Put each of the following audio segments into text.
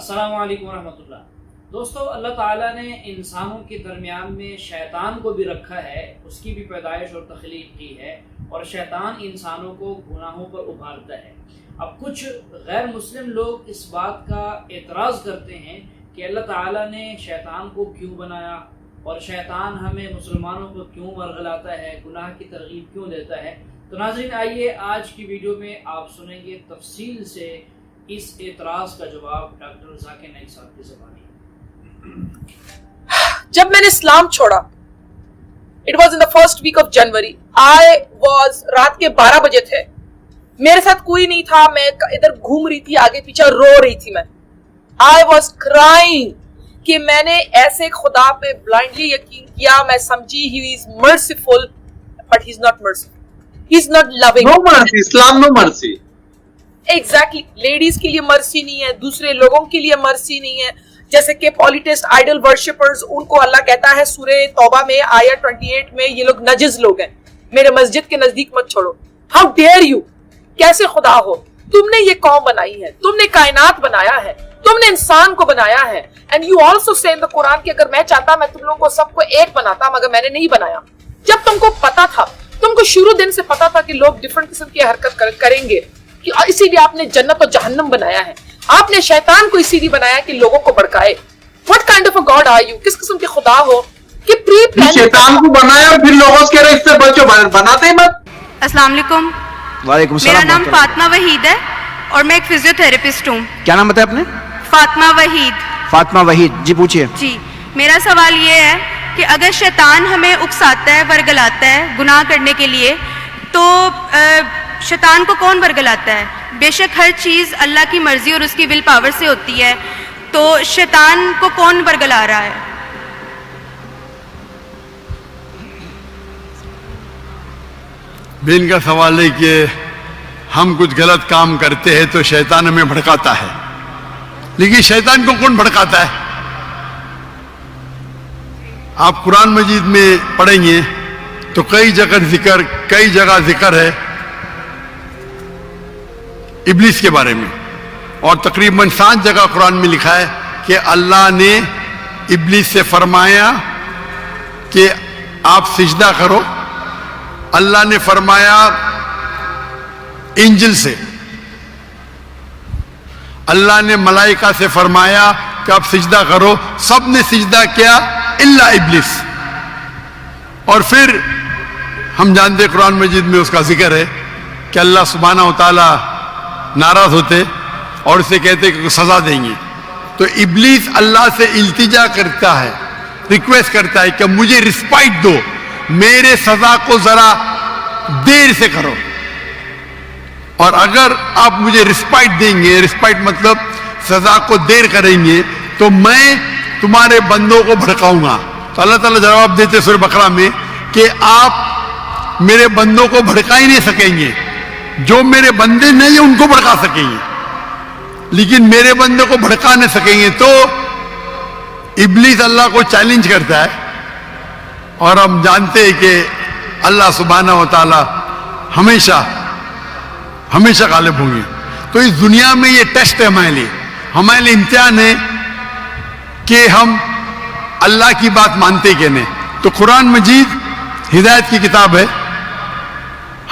السلام علیکم ورحمۃ اللہ۔ دوستو، اللہ تعالیٰ نے انسانوں کے درمیان میں شیطان کو بھی رکھا ہے، اس کی بھی پیدائش اور تخلیق کی ہے، اور شیطان انسانوں کو گناہوں پر ابھارتا ہے۔ اب کچھ غیر مسلم لوگ اس بات کا اعتراض کرتے ہیں کہ اللہ تعالیٰ نے شیطان کو کیوں بنایا اور شیطان ہمیں مسلمانوں کو کیوں ورغلاتا ہے، گناہ کی ترغیب کیوں دیتا ہے۔ تو ناظرین، آئیے آج کی ویڈیو میں آپ سنیں گے تفصیل سے اس اعتراض کا جواب ڈاکٹر ذاکر نائک صاحب کی زبانی۔ جب میں نے اسلام چھوڑا، it was in the first week of January, رات کے 12 بجے تھے، میرے ساتھ کوئی نہیں تھا، میں ادھر گھوم رہی تھی، آگے پیچھے رو رہی تھی، میں I was crying کہ میں نے ایسے خدا پہ بلائنڈلی یقین کیا، میں سمجھی he is merciful but he is not merciful, he is not loving. No mercy, Islam no mercy. Exactly, ladies کے لیے مرسی نہیں ہے، دوسرے لوگوں کے لیے مرسی نہیں ہے، جیسے کہ پولیٹسٹ آئیڈل ورشپرز، ان کو اللہ کہتا ہے سورہ توبہ میں آیت 28 میں، یہ لوگ نجس لوگ ہیں، میرے مسجد کے نزدیک مت چھوڑو۔ ہاؤ ڈیئر یو، کیسے خدا ہو؟ تم نے یہ قوم بنائی ہے، تم نے کائنات بنایا ہے، تم نے انسان کو بنایا ہے، اینڈ یو آلسو سے ان دا قرآن کہ اگر میں چاہتا میں تم لوگوں کو سب کو ایک بناتا، مگر میں نے نہیں بنایا۔ جب تم کو پتا تھا، تم کو شروع دن سے پتا تھا کہ لوگ ڈفرنٹ قسم کی حرکت کریں گے، کہ اسی لیے آپ نے جنت اور جہنم بنایا ہے، آپ نے شیطان کو اسی لیے بنایا کہ لوگوں کو بھڑکائے۔ What kind of a God are you؟ کس قسم کے خدا ہو کہ شیطان کو بنایا اور پھر لوگوں سے کہہ رہے اس سے بچو، بناتے ہی مت۔ السلام علیکم، وعلیکم السلام۔ میرا نام فاطمہ وحید ہے اور میں ایک فزیو تھراپسٹ ہوں۔ کیا نام بتایا آپ نے؟ فاطمہ وحید۔ فاطمہ وحید، جی پوچھئے۔ جی، میرا سوال یہ ہے کہ اگر شیطان ہمیں اکساتا ہے، ورگلاتا ہے گناہ کرنے کے لیے، تو شیطان کو کون ورگلاتا ہے؟ بے شک ہر چیز اللہ کی مرضی اور اس کی ول پاور سے ہوتی ہے، تو شیطان کو کون ورگلا رہا ہے؟ بین کا سوال ہے کہ ہم کچھ غلط کام کرتے ہیں تو شیطان ہمیں بھڑکاتا ہے، لیکن شیطان کو کون بھڑکاتا ہے؟ آپ قرآن مجید میں پڑھیں گے تو کئی جگہ ذکر ہے ابلیس کے بارے میں، اور تقریباً 7 جگہ قرآن میں لکھا ہے کہ اللہ نے ابلیس سے فرمایا کہ آپ سجدہ کرو۔ اللہ نے فرمایا انجل سے، اللہ نے ملائکہ سے فرمایا کہ آپ سجدہ کرو، سب نے سجدہ کیا الا ابلیس۔ اور پھر ہم جانتے قرآن مجید میں اس کا ذکر ہے کہ اللہ سبحانہ و تعالی ناراض ہوتے اور اسے کہتے کہ سزا دیں گے، تو ابلیس اللہ سے التجا کرتا ہے، ریکویسٹ کرتا ہے کہ مجھے رسپائٹ دو، میرے سزا کو ذرا دیر سے کرو، اور اگر آپ مجھے رسپائٹ دیں گے، رسپائٹ مطلب سزا کو دیر کریں گے، تو میں تمہارے بندوں کو بھڑکاؤں گا۔ تو اللہ تعالیٰ جواب دیتے سورہ بقرہ میں کہ آپ میرے بندوں کو بھڑکا ہی نہیں سکیں گے، جو میرے بندے نہیں ہیں ان کو بھڑکا سکیں گے، لیکن میرے بندے کو بھڑکا نہیں سکیں گے۔ تو ابلیس اللہ کو چیلنج کرتا ہے، اور ہم جانتے ہیں کہ اللہ سبحانہ و تعالی ہمیشہ غالب ہوں گے۔ تو اس دنیا میں یہ ٹیسٹ ہے ہمارے لیے امتحان ہے کہ ہم اللہ کی بات مانتے کہ نہیں۔ تو قرآن مجید ہدایت کی کتاب ہے۔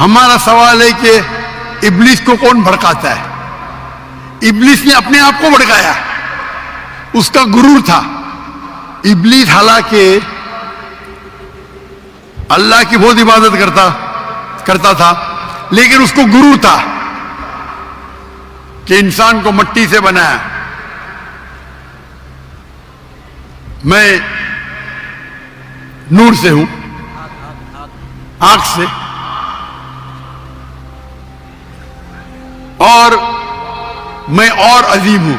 ہمارا سوال ہے کہ ابلیس کو کون بھڑکاتا ہے؟ ابلیس نے اپنے آپ کو بھڑکایا، اس کا غرور تھا۔ ابلیس حالانکہ اللہ کی بہت عبادت کرتا تھا، لیکن اس کو غرور تھا کہ انسان کو مٹی سے بنایا، میں نور سے ہوں، آگ سے، اور میں اور عظیم ہوں۔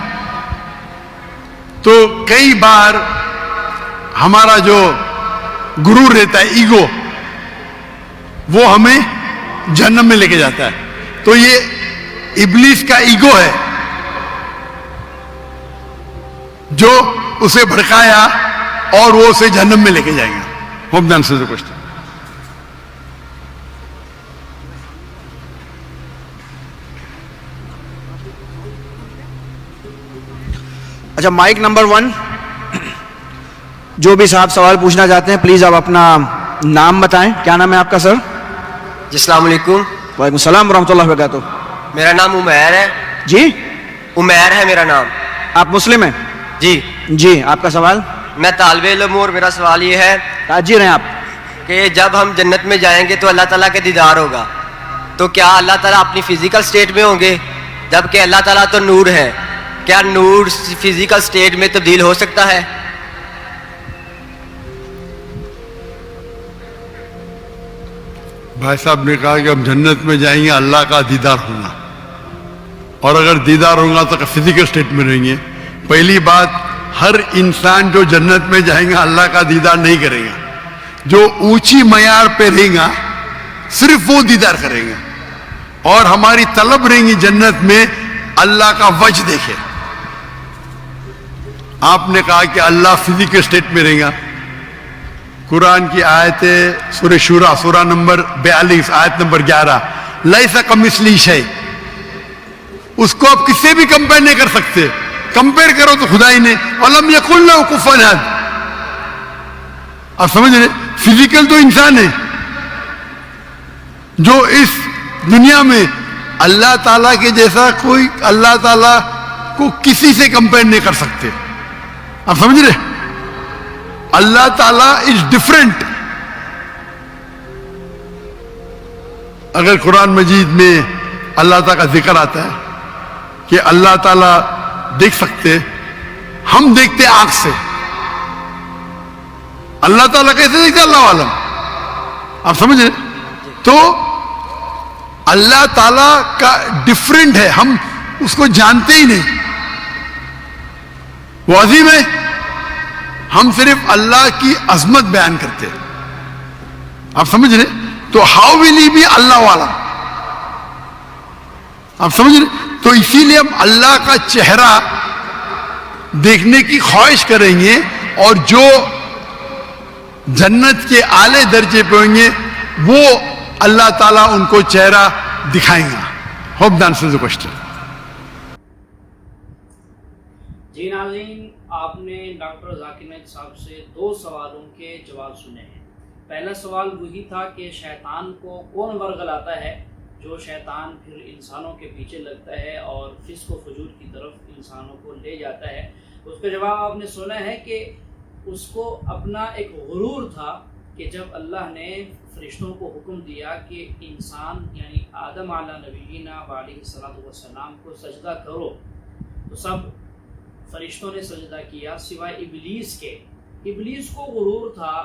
تو کئی بار ہمارا جو غرور رہتا ہے، ایگو، وہ ہمیں جہنم میں لے کے جاتا ہے۔ تو یہ ابلیس کا ایگو ہے جو اسے بھڑکایا اور وہ اسے جہنم میں لے کے جائیں گے۔ Hope the answer the question. اچھا مائک نمبر 1. جو بھی صاحب سوال پوچھنا چاہتے ہیں پلیز آپ اپنا نام بتائیں. کیا نام ہے آپ کا سر؟ جی السلام علیکم. وعلیکم السلام ورحمۃ اللہ وبرکاتہ. میرا نام عمیر ہے. جی عمیر ہے میرا نام. آپ مسلم ہیں؟ جی. جی آپ کا سوال؟ میں طالب علم ہوں اور میرا سوال یہ ہے تاجر ہیں آپ؟ کہ جب ہم جنت میں جائیں گے تو اللہ تعالیٰ کا دیدار ہوگا، تو کیا اللہ تعالیٰ اپنی فزیکل سٹیٹ میں ہوں گے؟ جبکہ اللہ تعالیٰ تو نور ہے، کیا نور فزیکل سٹیٹ میں تبدیل ہو سکتا ہے؟ بھائی صاحب نے کہا کہ ہم جنت میں جائیں گے اللہ کا دیدار ہوگا، اور اگر دیدار ہوگا تو فزیکل اسٹیٹ میں رہیں گے. پہلی بات، ہر انسان جو جنت میں جائیں گا اللہ کا دیدار نہیں کرے گا. جو اونچی معیار پہ رہے گا صرف وہ دیدار کریں گا، اور ہماری طلب رہیں گی جنت میں اللہ کا وجہ دیکھے. آپ نے کہا کہ اللہ فزیکل اسٹیٹ میں رہے گا. قرآن کی آیت سورہ شورا سورہ نمبر 42 آیت نمبر 11، لیس کمثلہ شیء. اس کو آپ کس سے بھی کمپیئر نہیں کر سکتے. کمپیئر کرو تو خدا ہی نے، وَلَمْ يَكُنْ لَهُ كُفُوًا أَحَدٌ. آپ سمجھ رہے؟ فزیکل تو انسان ہے جو اس دنیا میں اللہ تعالیٰ کے جیسا کوئی اللہ تعالیٰ کو کسی سے کمپیئر نہیں کر سکتے. آپ سمجھ رہے؟ اللہ تعالیٰ از ڈفرینٹ. اگر قرآن مجید میں اللہ تعالیٰ کا ذکر آتا ہے کہ اللہ تعالیٰ دیکھ سکتے، ہم دیکھتے آنکھ سے، اللہ تعالیٰ کیسے دیکھتے؟ اللہ عالم. آپ سمجھ رہے؟ تو اللہ تعالیٰ کا ڈفرینٹ ہے، ہم اس کو جانتے ہی نہیں. وہ عظیم ہے، ہم صرف اللہ کی عظمت بیان کرتے ہیں. آپ سمجھ رہے؟ تو ہاؤ ول ہی بی اللہ والا. آپ سمجھ رہے؟ تو اسی لیے ہم اللہ کا چہرہ دیکھنے کی خواہش کریں گے، اور جو جنت کے اعلی درجے پہ ہوں گے وہ اللہ تعالیٰ ان کو چہرہ دکھائیں گا. ہوپ دان سے کوشچن. جی ناظرین، آپ نے ڈاکٹر ذاکر نائک صاحب سے 2 سوالوں کے جواب سنے ہیں. پہلا سوال وہی تھا کہ شیطان کو کون ورگلاتا ہے، جو شیطان پھر انسانوں کے پیچھے لگتا ہے اور فسق و فجور کی طرف انسانوں کو لے جاتا ہے. اس کا جواب آپ نے سنا ہے کہ اس کو اپنا ایک غرور تھا کہ جب اللہ نے فرشتوں کو حکم دیا کہ انسان یعنی آدم علیہ نبینا علیہ السلام کو سجدہ کرو، تو سب فرشتوں نے سجدہ کیا سوائے ابلیس کے. ابلیس کو غرور تھا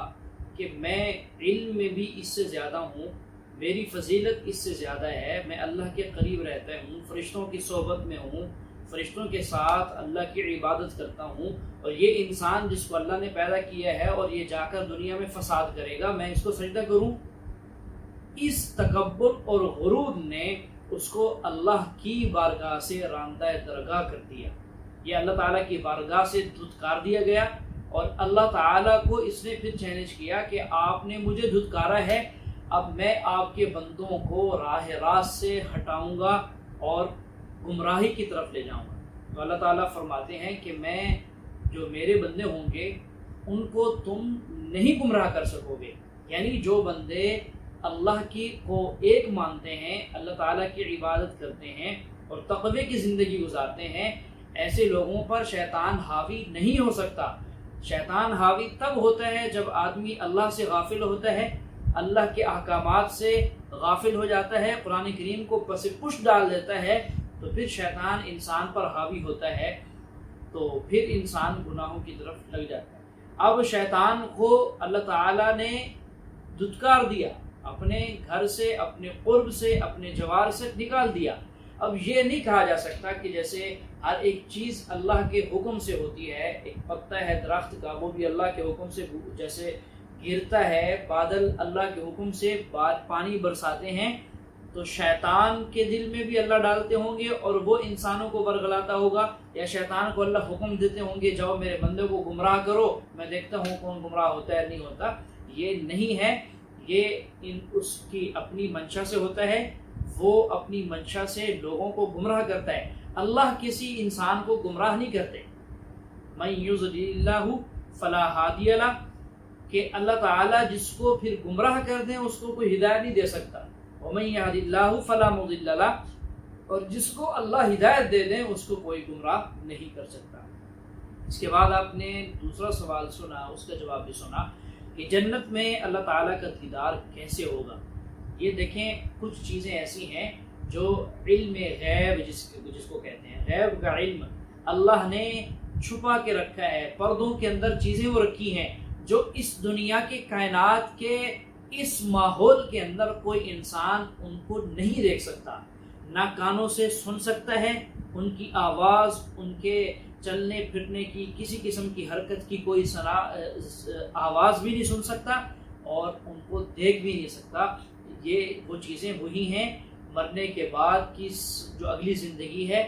کہ میں علم میں بھی اس سے زیادہ ہوں، میری فضیلت اس سے زیادہ ہے، میں اللہ کے قریب رہتا ہوں، فرشتوں کی صحبت میں ہوں، فرشتوں کے ساتھ اللہ کی عبادت کرتا ہوں، اور یہ انسان جس کو اللہ نے پیدا کیا ہے اور یہ جا کر دنیا میں فساد کرے گا، میں اس کو سجدہ کروں. اس تکبر اور غرور نے اس کو اللہ کی بارگاہ سے راندہ درگاہ کر دیا. یہ اللہ تعالیٰ کی بارگاہ سے دھتکار دیا گیا، اور اللہ تعالیٰ کو اس نے پھر چیلنج کیا کہ آپ نے مجھے دھتکارا ہے، اب میں آپ کے بندوں کو راہ راست سے ہٹاؤں گا اور گمراہی کی طرف لے جاؤں گا. تو اللہ تعالیٰ فرماتے ہیں کہ میں جو میرے بندے ہوں گے ان کو تم نہیں گمراہ کر سکو گے. یعنی جو بندے اللہ کی کو ایک مانتے ہیں، اللہ تعالیٰ کی عبادت کرتے ہیں اور تقوی کی زندگی گزارتے ہیں، ایسے لوگوں پر شیطان حاوی نہیں ہو سکتا. شیطان حاوی تب ہوتا ہے جب آدمی اللہ سے غافل ہوتا ہے، اللہ کے احکامات سے غافل ہو جاتا ہے، قرآن کریم کو پس پش ڈال دیتا ہے، تو پھر شیطان انسان پر حاوی ہوتا ہے، تو پھر انسان گناہوں کی طرف لگ جاتا ہے. اب شیطان کو اللہ تعالیٰ نے دھتکار دیا، اپنے گھر سے، اپنے قرب سے، اپنے جوار سے نکال دیا. اب یہ نہیں کہا جا سکتا کہ جیسے ہر ایک چیز اللہ کے حکم سے ہوتی ہے. ایک پتا ہے درخت کا، وہ بھی اللہ کے حکم سے جیسے گرتا ہے، بادل اللہ کے حکم سے پانی برساتے ہیں، تو شیطان کے دل میں بھی اللہ ڈالتے ہوں گے اور وہ انسانوں کو ورگلاتا ہوگا، یا شیطان کو اللہ حکم دیتے ہوں گے جاؤ میرے بندے کو گمراہ کرو، میں دیکھتا ہوں کون گمراہ ہوتا ہے نہیں ہوتا. یہ نہیں ہے، یہ اس کی اپنی منشا سے ہوتا ہے. وہ اپنی منشا سے لوگوں کو گمراہ کرتا ہے. اللہ کسی انسان کو گمراہ نہیں کرتے. من یضلل اللہ فلا ہادی لہ، کہ اللہ تعالیٰ جس کو پھر گمراہ کر دیں اس کو کوئی ہدایت نہیں دے سکتا، ومن یہد اللہ فلا مضل لہ، اور جس کو اللہ ہدایت دے دیں اس کو کوئی گمراہ نہیں کر سکتا۔ اس کے بعد آپ نے دوسرا سوال سنا، اس کا جواب بھی سنا کہ جنت میں اللہ تعالیٰ کا دیدار کیسے ہوگا۔ یہ دیکھیں کچھ چیزیں ایسی ہیں جو علم غیب جس کو کہتے ہیں، غیب کا علم اللہ نے چھپا کے رکھا ہے، پردوں کے اندر چیزیں وہ رکھی ہیں جو اس دنیا کے کائنات کے اس ماحول کے اندر کوئی انسان ان کو نہیں دیکھ سکتا، نہ کانوں سے سن سکتا ہے، ان کی آواز، ان کے چلنے پھرنے کی کسی قسم کی حرکت کی کوئی آواز بھی نہیں سن سکتا اور ان کو دیکھ بھی نہیں سکتا۔ یہ وہ چیزیں وہی ہیں، مرنے کے بعد کی جو اگلی زندگی ہے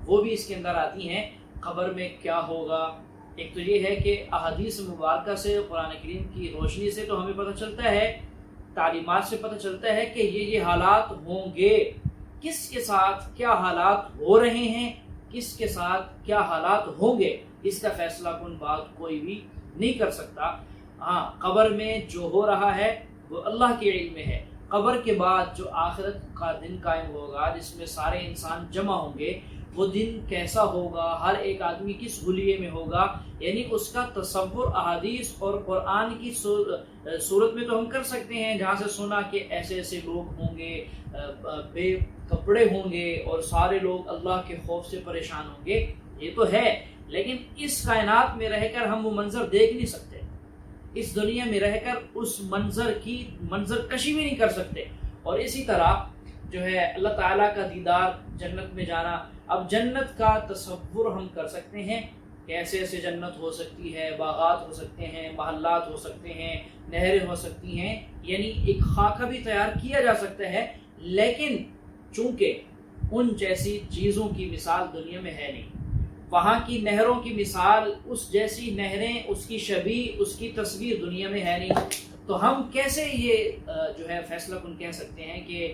وہ بھی اس کے اندر آتی ہیں۔ قبر میں کیا ہوگا، ایک تو یہ ہے کہ احادیث مبارکہ سے، قرآن کریم کی روشنی سے تو ہمیں پتہ چلتا ہے، تعلیمات سے پتہ چلتا ہے کہ یہ حالات ہوں گے، کس کے ساتھ کیا حالات ہو رہے ہیں، کس کے ساتھ کیا حالات ہوں گے، اس کا فیصلہ کن بات کوئی بھی نہیں کر سکتا۔ ہاں، قبر میں جو ہو رہا ہے وہ اللہ کے علم میں ہے۔ قبر کے بعد جو آخرت کا دن قائم ہوگا جس میں سارے انسان جمع ہوں گے، وہ دن کیسا ہوگا، ہر ایک آدمی کس حلیے میں ہوگا، یعنی اس کا تصور احادیث اور قرآن کی صورت میں تو ہم کر سکتے ہیں، جہاں سے سنا کہ ایسے ایسے لوگ ہوں گے، بے کپڑے ہوں گے اور سارے لوگ اللہ کے خوف سے پریشان ہوں گے، یہ تو ہے، لیکن اس کائنات میں رہ کر ہم وہ منظر دیکھ نہیں سکتے، اس دنیا میں رہ کر اس منظر کی منظر کشی بھی نہیں کر سکتے۔ اور اسی طرح جو ہے اللہ تعالیٰ کا دیدار، جنت میں جانا، اب جنت کا تصور ہم کر سکتے ہیں کہ ایسے ایسے جنت ہو سکتی ہے، باغات ہو سکتے ہیں، محلات ہو سکتے ہیں، نہریں ہو سکتی ہیں، یعنی ایک خاکہ بھی تیار کیا جا سکتا ہے، لیکن چونکہ ان جیسی چیزوں کی مثال دنیا میں ہے نہیں، وہاں کی نہروں کی مثال، اس جیسی نہریں، اس کی شبیہ، اس کی تصویر دنیا میں ہے نہیں، تو ہم کیسے یہ جو ہے فیصلہ کن کہہ سکتے ہیں کہ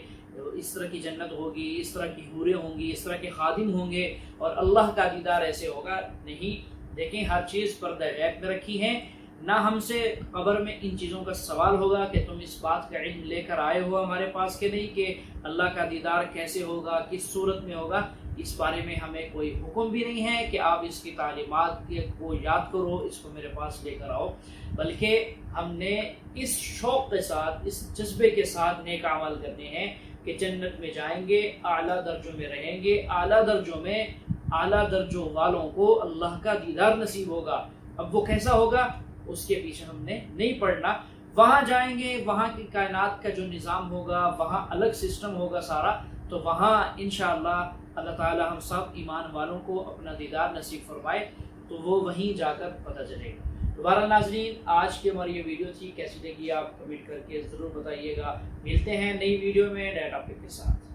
اس طرح کی جنت ہوگی، اس طرح کی حوریں ہوں گی، اس طرح کے خادم ہوں گے اور اللہ کا دیدار ایسے ہوگا؟ نہیں، دیکھیں ہر چیز پردہ غیب میں رکھی ہے، نہ ہم سے قبر میں ان چیزوں کا سوال ہوگا کہ تم اس بات کا علم لے کر آئے ہو ہمارے پاس کہ نہیں، کہ اللہ کا دیدار کیسے ہوگا، کس صورت میں ہوگا، اس بارے میں ہمیں کوئی حکم بھی نہیں ہے کہ آپ اس کی تعلیمات کو یاد کرو، اس کو میرے پاس لے کر آؤ، بلکہ ہم نے اس شوق کے ساتھ، اس جذبے کے ساتھ نیک اعمال کرنے ہیں کہ جنت میں جائیں گے، اعلیٰ درجوں میں رہیں گے، اعلیٰ درجوں میں اعلیٰ درجوں والوں کو اللہ کا دیدار نصیب ہوگا۔ اب وہ کیسا ہوگا اس کے پیچھے ہم نے نہیں پڑھنا، وہاں جائیں گے، وہاں کی کائنات کا جو نظام ہوگا، وہاں الگ سسٹم ہوگا سارا، تو وہاں انشاءاللہ اللہ تعالی ہم سب ایمان والوں کو اپنا دیدار نصیب فرمائے، تو وہ وہیں جا کر پتہ چلے گا۔ دوبارہ ناظرین، آج کی ہماری یہ ویڈیو تھی، کیسی لگی آپ کمنٹ کر کے ضرور بتائیے گا۔ ملتے ہیں نئی ویڈیو میں نئے ٹاپک کے ساتھ۔